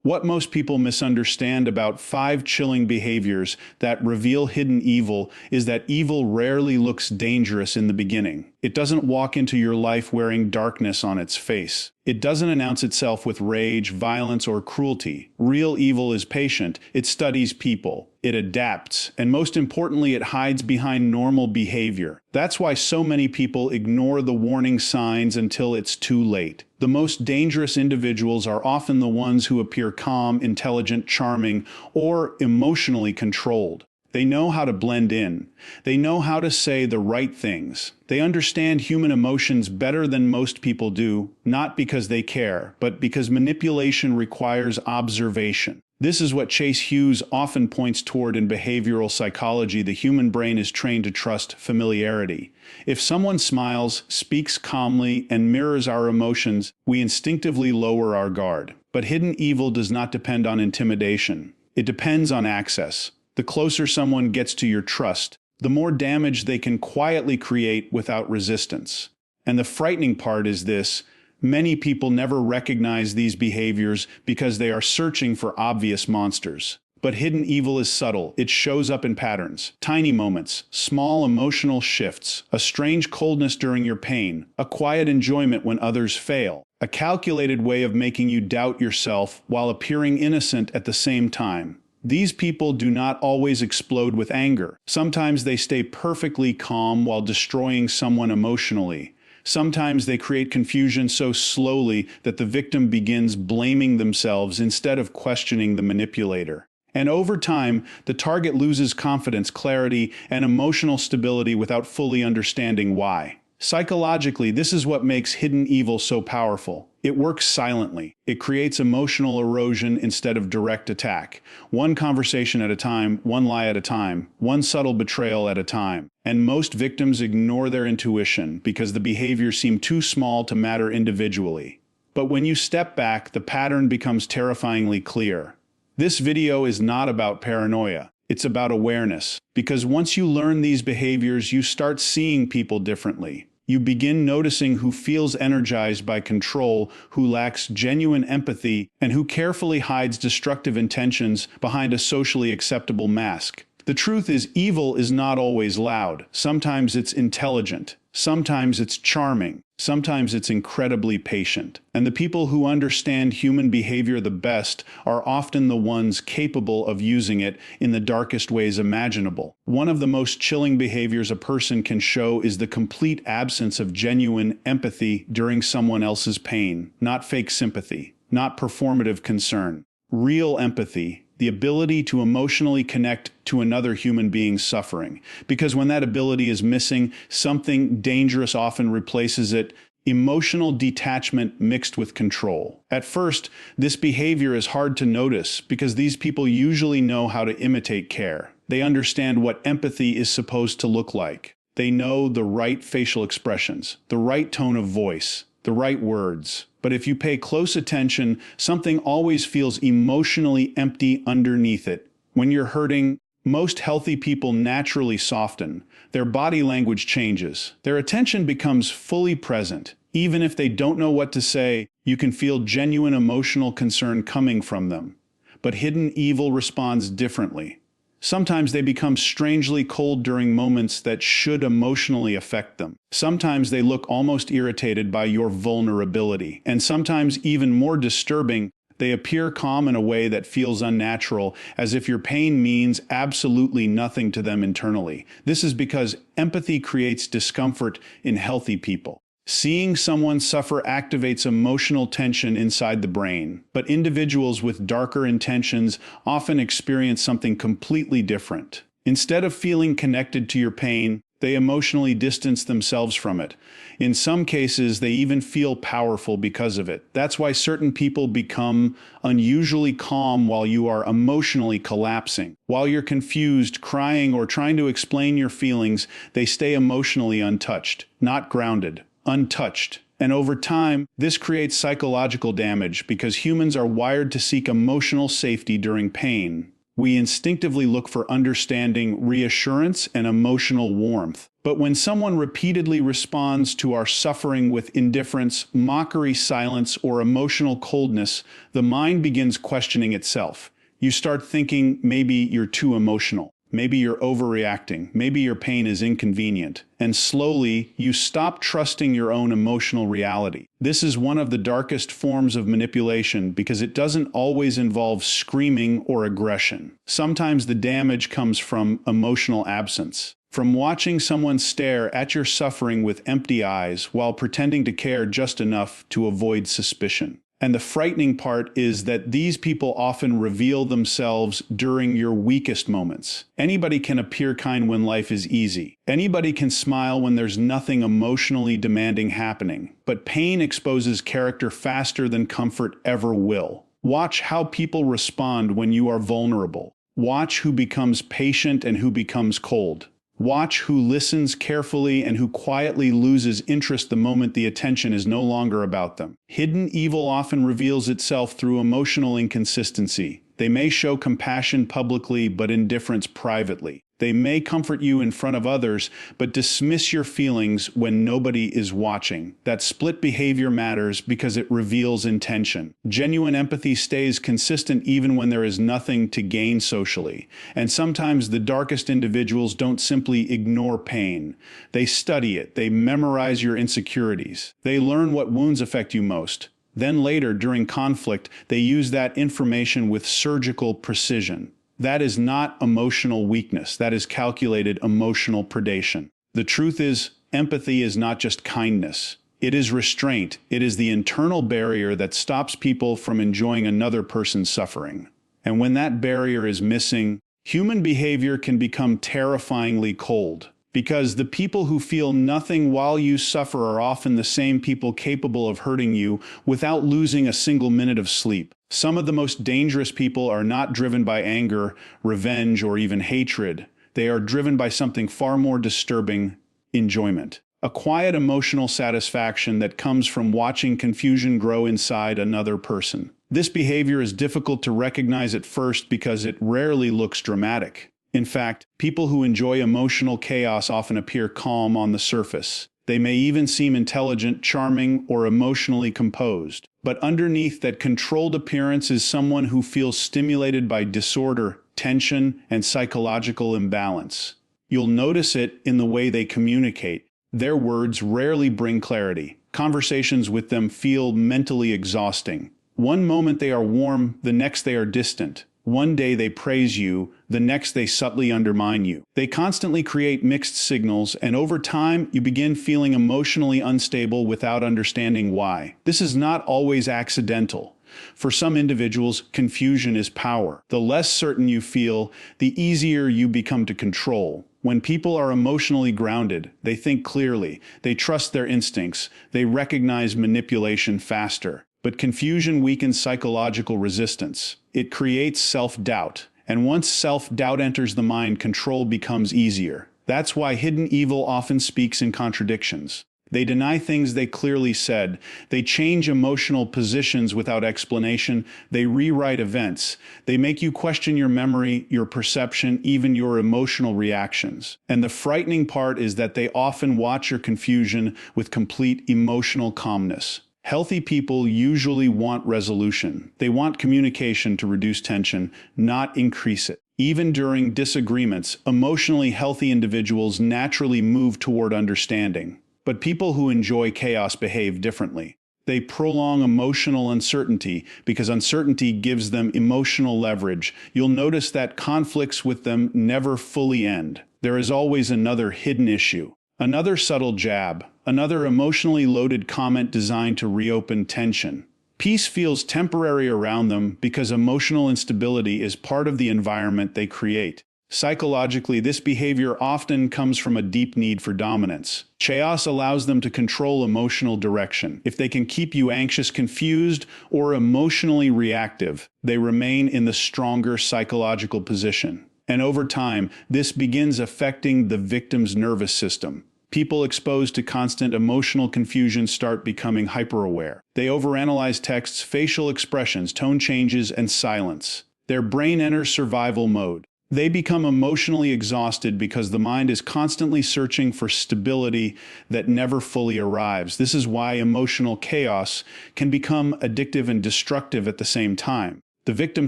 What most people misunderstand about 5 chilling behaviors that reveal hidden evil is that evil rarely looks dangerous in the beginning. It doesn't walk into your life wearing darkness on its face. It doesn't announce itself with rage, violence, or cruelty. Real evil is patient. It studies people. It adapts. And most importantly, it hides behind normal behavior. That's why so many people ignore the warning signs until it's too late. The most dangerous individuals are often the ones who appear calm, intelligent, charming, or emotionally controlled. They know how to blend in. They know how to say the right things. They understand human emotions better than most people do, not because they care, but because manipulation requires observation. This is what Chase Hughes often points toward in behavioral psychology. The human brain is trained to trust familiarity. If someone smiles, speaks calmly, and mirrors our emotions, we instinctively lower our guard. But hidden evil does not depend on intimidation. It depends on access. The closer someone gets to your trust, the more damage they can quietly create without resistance. And the frightening part is this: many people never recognize these behaviors because they are searching for obvious monsters. But hidden evil is subtle. It shows up in patterns, tiny moments, small emotional shifts, a strange coldness during your pain, a quiet enjoyment when others fail, a calculated way of making you doubt yourself while appearing innocent at the same time. These people do not always explode with anger. Sometimes they stay perfectly calm while destroying someone emotionally. Sometimes they create confusion so slowly that the victim begins blaming themselves instead of questioning the manipulator. And over time, the target loses confidence, clarity, and emotional stability without fully understanding why. Psychologically, this is what makes hidden evil so powerful. It works silently. It creates emotional erosion instead of direct attack. One conversation at a time, one lie at a time, one subtle betrayal at a time. And most victims ignore their intuition because the behaviors seem too small to matter individually. But when you step back, the pattern becomes terrifyingly clear. This video is not about paranoia. It's about awareness. Because once you learn these behaviors, you start seeing people differently. You begin noticing who feels energized by control, who lacks genuine empathy, and who carefully hides destructive intentions behind a socially acceptable mask. The truth is, evil is not always loud. Sometimes it's intelligent. Sometimes it's charming. Sometimes it's incredibly patient. And the people who understand human behavior the best are often the ones capable of using it in the darkest ways imaginable. One of the most chilling behaviors a person can show is the complete absence of genuine empathy during someone else's pain. Not fake sympathy, not performative concern. Real empathy. The ability to emotionally connect to another human being's suffering. Because when that ability is missing, something dangerous often replaces it: emotional detachment mixed with control. At first, this behavior is hard to notice because these people usually know how to imitate care. They understand what empathy is supposed to look like. They know the right facial expressions, the right tone of voice, the right words. But if you pay close attention, something always feels emotionally empty underneath it. When you're hurting, most healthy people naturally soften. Their body language changes. Their attention becomes fully present. Even if they don't know what to say, you can feel genuine emotional concern coming from them. But hidden evil responds differently. Sometimes they become strangely cold during moments that should emotionally affect them. Sometimes they look almost irritated by your vulnerability. And sometimes, even more disturbing, they appear calm in a way that feels unnatural, as if your pain means absolutely nothing to them internally. This is because empathy creates discomfort in healthy people. Seeing someone suffer activates emotional tension inside the brain, but individuals with darker intentions often experience something completely different. Instead of feeling connected to your pain, they emotionally distance themselves from it. In some cases, they even feel powerful because of it. That's why certain people become unusually calm while you are emotionally collapsing. While you're confused, crying, or trying to explain your feelings, they stay emotionally untouched, not grounded. Untouched. And over time, this creates psychological damage because humans are wired to seek emotional safety during pain. We instinctively look for understanding, reassurance, and emotional warmth. But when someone repeatedly responds to our suffering with indifference, mockery, silence, or emotional coldness, the mind begins questioning itself. You start thinking maybe you're too emotional. Maybe you're overreacting. Maybe your pain is inconvenient. And slowly, you stop trusting your own emotional reality. This is one of the darkest forms of manipulation because it doesn't always involve screaming or aggression. Sometimes the damage comes from emotional absence. From watching someone stare at your suffering with empty eyes while pretending to care just enough to avoid suspicion. And the frightening part is that these people often reveal themselves during your weakest moments. Anybody can appear kind when life is easy. Anybody can smile when there's nothing emotionally demanding happening. But pain exposes character faster than comfort ever will. Watch how people respond when you are vulnerable. Watch who becomes patient and who becomes cold. Watch who listens carefully and who quietly loses interest the moment the attention is no longer about them. Hidden evil often reveals itself through emotional inconsistency. They may show compassion publicly but indifference privately. They may comfort you in front of others, but dismiss your feelings when nobody is watching. That split behavior matters because it reveals intention. Genuine empathy stays consistent even when there is nothing to gain socially. And sometimes the darkest individuals don't simply ignore pain. They study it. They memorize your insecurities. They learn what wounds affect you most. Then later, during conflict, they use that information with surgical precision. That is not emotional weakness. That is calculated emotional predation. The truth is, empathy is not just kindness. It is restraint. It is the internal barrier that stops people from enjoying another person's suffering. And when that barrier is missing, human behavior can become terrifyingly cold. Because the people who feel nothing while you suffer are often the same people capable of hurting you without losing a single minute of sleep. Some of the most dangerous people are not driven by anger, revenge, or even hatred. They are driven by something far more disturbing: enjoyment. A quiet emotional satisfaction that comes from watching confusion grow inside another person. This behavior is difficult to recognize at first because it rarely looks dramatic. In fact, people who enjoy emotional chaos often appear calm on the surface. They may even seem intelligent, charming, or emotionally composed. But underneath that controlled appearance is someone who feels stimulated by disorder, tension, and psychological imbalance. You'll notice it in the way they communicate. Their words rarely bring clarity. Conversations with them feel mentally exhausting. One moment they are warm, the next they are distant. One day they praise you, the next they subtly undermine you. They constantly create mixed signals, and over time, you begin feeling emotionally unstable without understanding why. This is not always accidental. For some individuals, confusion is power. The less certain you feel, the easier you become to control. When people are emotionally grounded, they think clearly, they trust their instincts, they recognize manipulation faster. But confusion weakens psychological resistance. It creates self-doubt. And once self-doubt enters the mind, control becomes easier. That's why hidden evil often speaks in contradictions. They deny things they clearly said. They change emotional positions without explanation. They rewrite events. They make you question your memory, your perception, even your emotional reactions. And the frightening part is that they often watch your confusion with complete emotional calmness. Healthy people usually want resolution. They want communication to reduce tension, not increase it. Even during disagreements, emotionally healthy individuals naturally move toward understanding. But people who enjoy chaos behave differently. They prolong emotional uncertainty because uncertainty gives them emotional leverage. You'll notice that conflicts with them never fully end. There is always another hidden issue. Another subtle jab, another emotionally loaded comment designed to reopen tension. Peace feels temporary around them because emotional instability is part of the environment they create. Psychologically, this behavior often comes from a deep need for dominance. Chaos allows them to control emotional direction. If they can keep you anxious, confused, or emotionally reactive, they remain in the stronger psychological position. And over time, this begins affecting the victim's nervous system. People exposed to constant emotional confusion start becoming hyper-aware. They overanalyze texts, facial expressions, tone changes, and silence. Their brain enters survival mode. They become emotionally exhausted because the mind is constantly searching for stability that never fully arrives. This is why emotional chaos can become addictive and destructive at the same time. The victim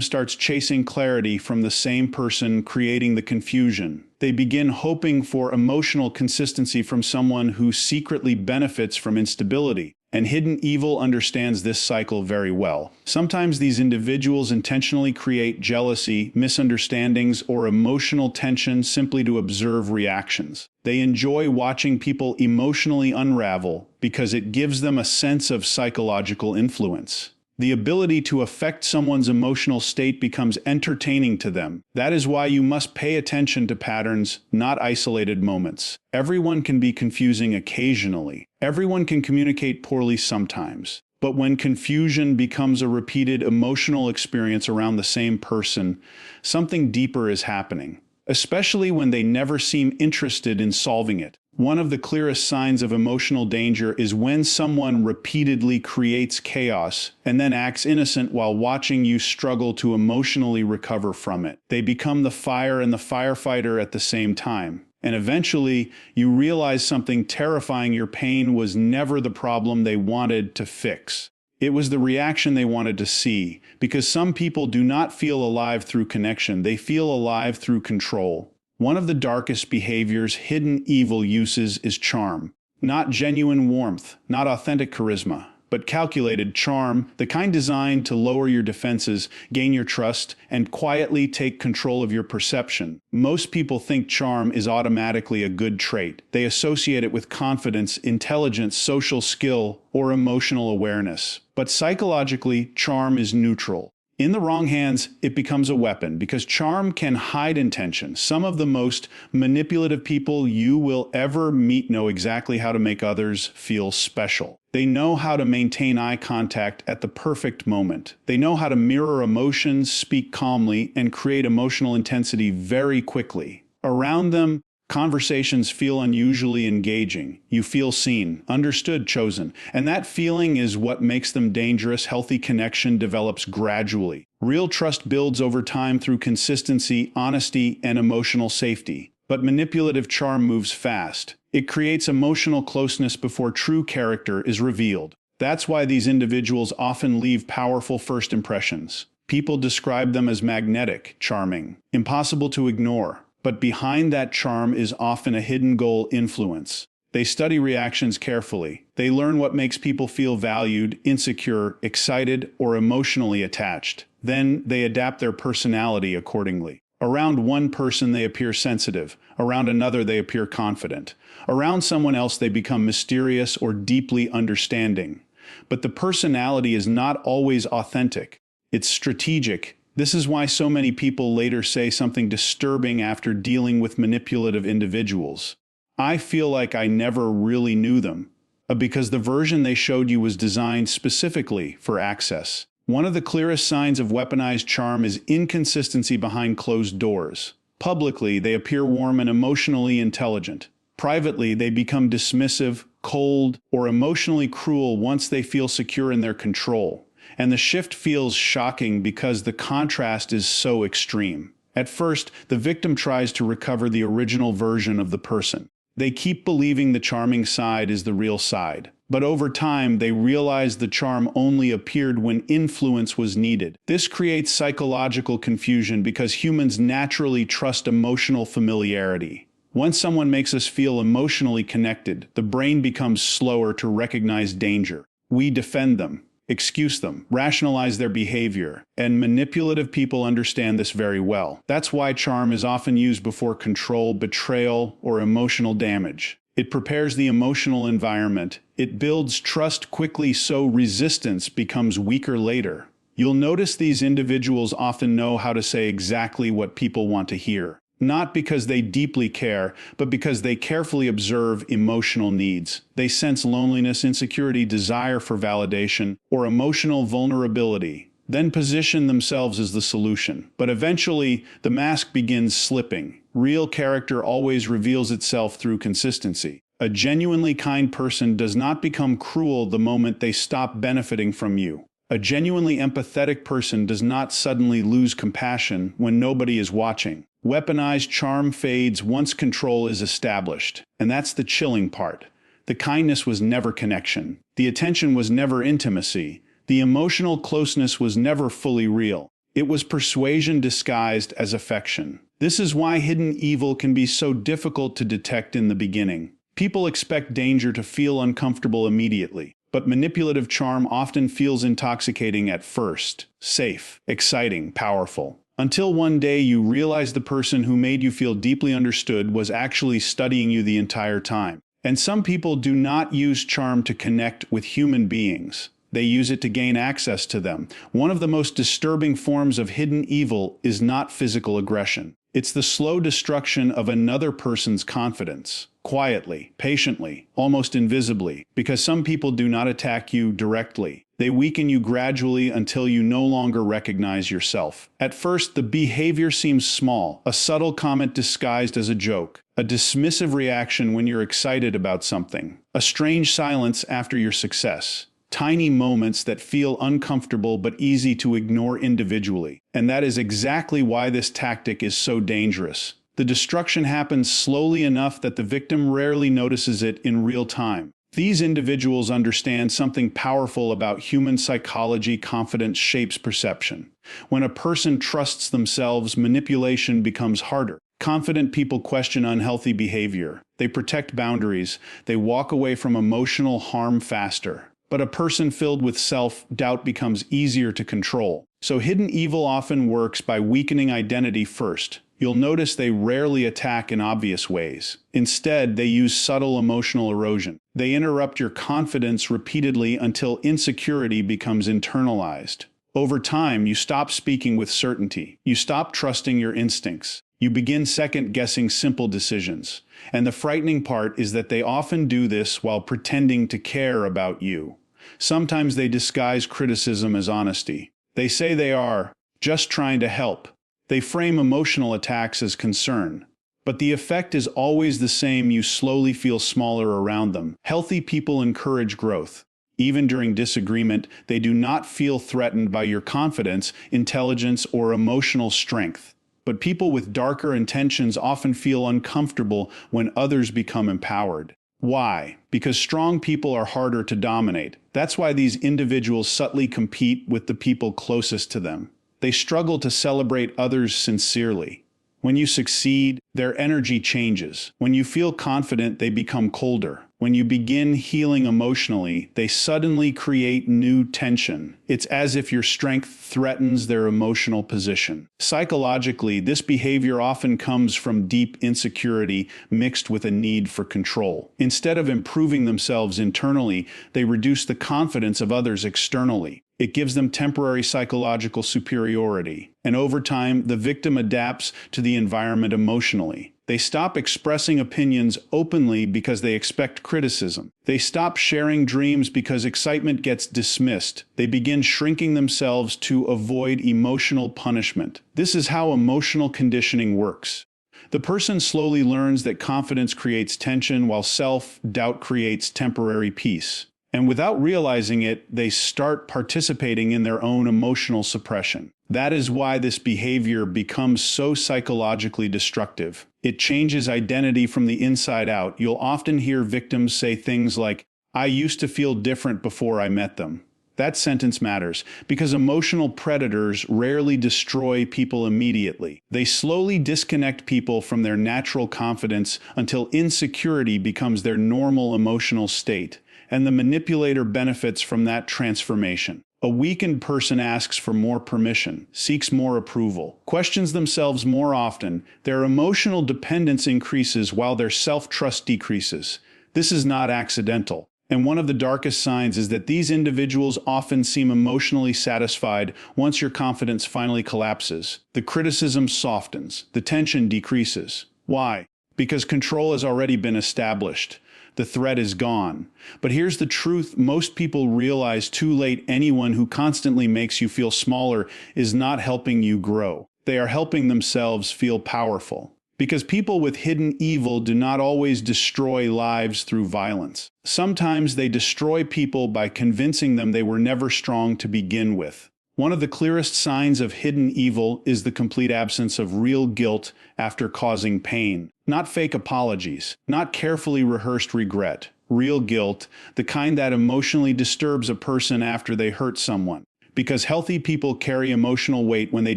starts chasing clarity from the same person, creating the confusion. They begin hoping for emotional consistency from someone who secretly benefits from instability. And hidden evil understands this cycle very well. Sometimes these individuals intentionally create jealousy, misunderstandings, or emotional tension simply to observe reactions. They enjoy watching people emotionally unravel because it gives them a sense of psychological influence. The ability to affect someone's emotional state becomes entertaining to them. That is why you must pay attention to patterns, not isolated moments. Everyone can be confusing occasionally. Everyone can communicate poorly sometimes. But when confusion becomes a repeated emotional experience around the same person, something deeper is happening, especially when they never seem interested in solving it. One of the clearest signs of emotional danger is when someone repeatedly creates chaos and then acts innocent while watching you struggle to emotionally recover from it. They become the fire and the firefighter at the same time. And eventually, you realize something terrifying: your pain was never the problem they wanted to fix. It was the reaction they wanted to see, because some people do not feel alive through connection, they feel alive through control. One of the darkest behaviors hidden evil uses is charm. Not genuine warmth, not authentic charisma, but calculated charm, the kind designed to lower your defenses, gain your trust, and quietly take control of your perception. Most people think charm is automatically a good trait. They associate it with confidence, intelligence, social skill, or emotional awareness. But psychologically, charm is neutral. In the wrong hands, it becomes a weapon, because charm can hide intention. Some of the most manipulative people you will ever meet know exactly how to make others feel special. They know how to maintain eye contact at the perfect moment. They know how to mirror emotions, speak calmly, and create emotional intensity very quickly. Around them, conversations feel unusually engaging. You feel seen, understood, chosen. And that feeling is what makes them dangerous. Healthy connection develops gradually. Real trust builds over time through consistency, honesty, and emotional safety. But manipulative charm moves fast. It creates emotional closeness before true character is revealed. That's why these individuals often leave powerful first impressions. People describe them as magnetic, charming, impossible to ignore. But behind that charm is often a hidden goal: influence. They study reactions carefully. They learn what makes people feel valued, insecure, excited, or emotionally attached. Then they adapt their personality accordingly. Around one person they appear sensitive. Around another they appear confident. Around someone else they become mysterious or deeply understanding. But the personality is not always authentic. It's strategic. This is why so many people later say something disturbing after dealing with manipulative individuals. I feel like I never really knew them, because the version they showed you was designed specifically for access. One of the clearest signs of weaponized charm is inconsistency behind closed doors. Publicly, they appear warm and emotionally intelligent. Privately, they become dismissive, cold, or emotionally cruel once they feel secure in their control. And the shift feels shocking because the contrast is so extreme. At first, the victim tries to recover the original version of the person. They keep believing the charming side is the real side. But over time, they realize the charm only appeared when influence was needed. This creates psychological confusion because humans naturally trust emotional familiarity. Once someone makes us feel emotionally connected, the brain becomes slower to recognize danger. We defend them, excuse them, rationalize their behavior, and manipulative people understand this very well. That's why charm is often used before control, betrayal, or emotional damage. It prepares the emotional environment. It builds trust quickly so resistance becomes weaker later. You'll notice these individuals often know how to say exactly what people want to hear. Not because they deeply care, but because they carefully observe emotional needs. They sense loneliness, insecurity, desire for validation, or emotional vulnerability, then position themselves as the solution. But eventually, the mask begins slipping. Real character always reveals itself through consistency. A genuinely kind person does not become cruel the moment they stop benefiting from you. A genuinely empathetic person does not suddenly lose compassion when nobody is watching. Weaponized charm fades once control is established. And that's the chilling part. The kindness was never connection. The attention was never intimacy. The emotional closeness was never fully real. It was persuasion disguised as affection. This is why hidden evil can be so difficult to detect in the beginning. People expect danger to feel uncomfortable immediately, but manipulative charm often feels intoxicating at first, safe, exciting, powerful. Until one day you realize the person who made you feel deeply understood was actually studying you the entire time. And some people do not use charm to connect with human beings. They use it to gain access to them. One of the most disturbing forms of hidden evil is not physical aggression. It's the slow destruction of another person's confidence. Quietly, patiently, almost invisibly, because some people do not attack you directly. They weaken you gradually until you no longer recognize yourself. At first, the behavior seems small, a subtle comment disguised as a joke, a dismissive reaction when you're excited about something, a strange silence after your success. Tiny moments that feel uncomfortable but easy to ignore individually. And that is exactly why this tactic is so dangerous. The destruction happens slowly enough that the victim rarely notices it in real time. These individuals understand something powerful about human psychology. Confidence shapes perception. When a person trusts themselves, manipulation becomes harder. Confident people question unhealthy behavior. They protect boundaries. They walk away from emotional harm faster. But a person filled with self-doubt becomes easier to control. So hidden evil often works by weakening identity first. You'll notice they rarely attack in obvious ways. Instead, they use subtle emotional erosion. They interrupt your confidence repeatedly until insecurity becomes internalized. Over time, you stop speaking with certainty. You stop trusting your instincts. You begin second-guessing simple decisions. And the frightening part is that they often do this while pretending to care about you. Sometimes they disguise criticism as honesty. They say they are just trying to help. They frame emotional attacks as concern. But the effect is always the same. You slowly feel smaller around them. Healthy people encourage growth. Even during disagreement, they do not feel threatened by your confidence, intelligence, or emotional strength. But people with darker intentions often feel uncomfortable when others become empowered. Why? Because strong people are harder to dominate. That's why these individuals subtly compete with the people closest to them. They struggle to celebrate others sincerely. When you succeed, their energy changes. When you feel confident, they become colder. When you begin healing emotionally, they suddenly create new tension. It's as if your strength threatens their emotional position. Psychologically, this behavior often comes from deep insecurity mixed with a need for control. Instead of improving themselves internally, they reduce the confidence of others externally. It gives them temporary psychological superiority. And over time, the victim adapts to the environment emotionally. They stop expressing opinions openly because they expect criticism. They stop sharing dreams because excitement gets dismissed. They begin shrinking themselves to avoid emotional punishment. This is how emotional conditioning works. The person slowly learns that confidence creates tension while self-doubt creates temporary peace. And without realizing it, they start participating in their own emotional suppression. That is why this behavior becomes so psychologically destructive. It changes identity from the inside out. You'll often hear victims say things like, "I used to feel different before I met them." That sentence matters because emotional predators rarely destroy people immediately. They slowly disconnect people from their natural confidence until insecurity becomes their normal emotional state. And the manipulator benefits from that transformation. A weakened person asks for more permission, seeks more approval, questions themselves more often. Their emotional dependence increases while their self-trust decreases. This is not accidental. And one of the darkest signs is that these individuals often seem emotionally satisfied once your confidence finally collapses. The criticism softens, the tension decreases. Why? Because control has already been established. The threat is gone. But here's the truth: most people realize too late anyone who constantly makes you feel smaller is not helping you grow. They are helping themselves feel powerful. Because people with hidden evil do not always destroy lives through violence. Sometimes they destroy people by convincing them they were never strong to begin with. One of the clearest signs of hidden evil is the complete absence of real guilt after causing pain. Not fake apologies, not carefully rehearsed regret. Real guilt, the kind that emotionally disturbs a person after they hurt someone. Because healthy people carry emotional weight when they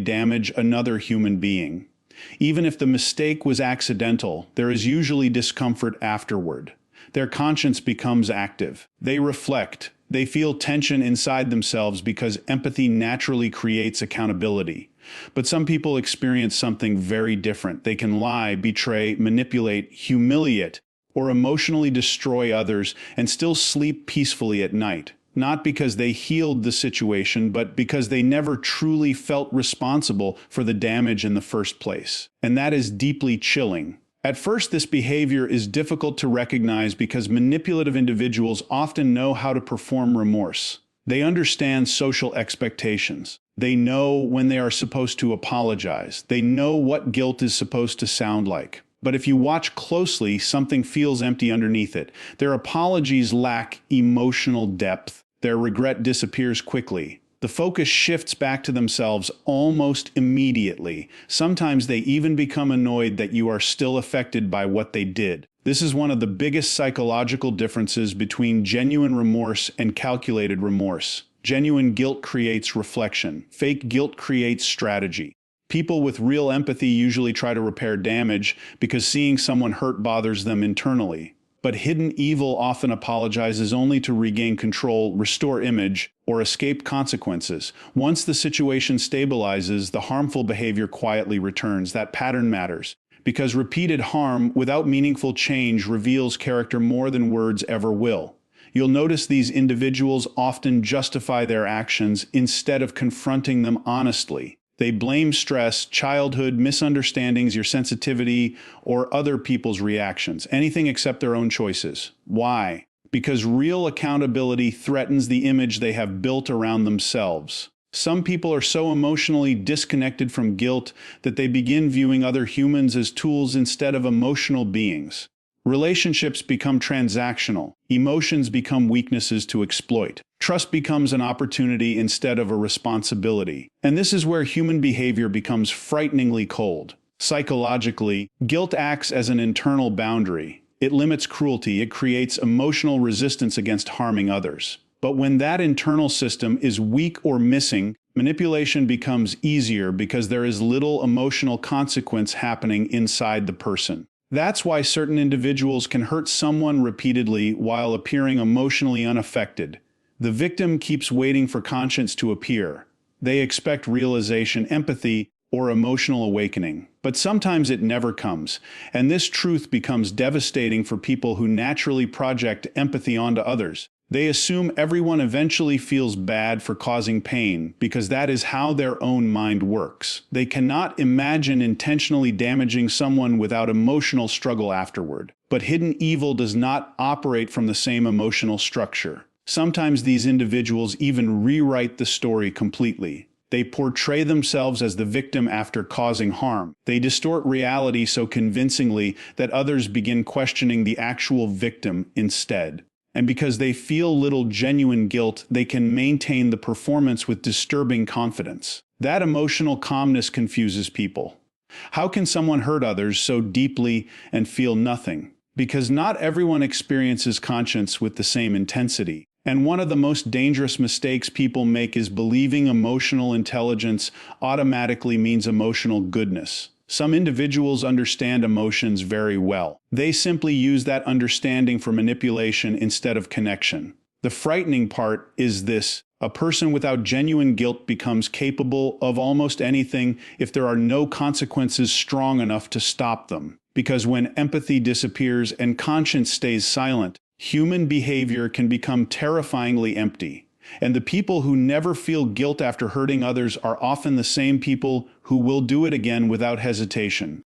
damage another human being. Even if the mistake was accidental, there is usually discomfort afterward. Their conscience becomes active. They reflect. They feel tension inside themselves because empathy naturally creates accountability. But some people experience something very different. They can lie, betray, manipulate, humiliate, or emotionally destroy others and still sleep peacefully at night. Not because they healed the situation, but because they never truly felt responsible for the damage in the first place. And that is deeply chilling. At first, this behavior is difficult to recognize because manipulative individuals often know how to perform remorse. They understand social expectations. They know when they are supposed to apologize. They know what guilt is supposed to sound like. But if you watch closely, something feels empty underneath it. Their apologies lack emotional depth. Their regret disappears quickly. The focus shifts back to themselves almost immediately. Sometimes they even become annoyed that you are still affected by what they did. This is one of the biggest psychological differences between genuine remorse and calculated remorse. Genuine guilt creates reflection. Fake guilt creates strategy. People with real empathy usually try to repair damage because seeing someone hurt bothers them internally. But hidden evil often apologizes only to regain control, restore image, or escape consequences. Once the situation stabilizes, the harmful behavior quietly returns. That pattern matters, because repeated harm without meaningful change reveals character more than words ever will. You'll notice these individuals often justify their actions instead of confronting them honestly. They blame stress, childhood, misunderstandings, your sensitivity, or other people's reactions, anything except their own choices. Why? Because real accountability threatens the image they have built around themselves. Some people are so emotionally disconnected from guilt that they begin viewing other humans as tools instead of emotional beings. Relationships become transactional. Emotions become weaknesses to exploit. Trust becomes an opportunity instead of a responsibility. And this is where human behavior becomes frighteningly cold. Psychologically, guilt acts as an internal boundary. It limits cruelty. It creates emotional resistance against harming others. But when that internal system is weak or missing, manipulation becomes easier because there is little emotional consequence happening inside the person. That's why certain individuals can hurt someone repeatedly while appearing emotionally unaffected. The victim keeps waiting for conscience to appear. They expect realization, empathy, or emotional awakening. But sometimes it never comes, and this truth becomes devastating for people who naturally project empathy onto others. They assume everyone eventually feels bad for causing pain because that is how their own mind works. They cannot imagine intentionally damaging someone without emotional struggle afterward. But hidden evil does not operate from the same emotional structure. Sometimes these individuals even rewrite the story completely. They portray themselves as the victim after causing harm. They distort reality so convincingly that others begin questioning the actual victim instead. And because they feel little genuine guilt, they can maintain the performance with disturbing confidence. That emotional calmness confuses people. How can someone hurt others so deeply and feel nothing? Because not everyone experiences conscience with the same intensity. And one of the most dangerous mistakes people make is believing emotional intelligence automatically means emotional goodness. Some individuals understand emotions very well. They simply use that understanding for manipulation instead of connection. The frightening part is this: a person without genuine guilt becomes capable of almost anything if there are no consequences strong enough to stop them. Because when empathy disappears and conscience stays silent, human behavior can become terrifyingly empty. And the people who never feel guilt after hurting others are often the same people who will do it again without hesitation.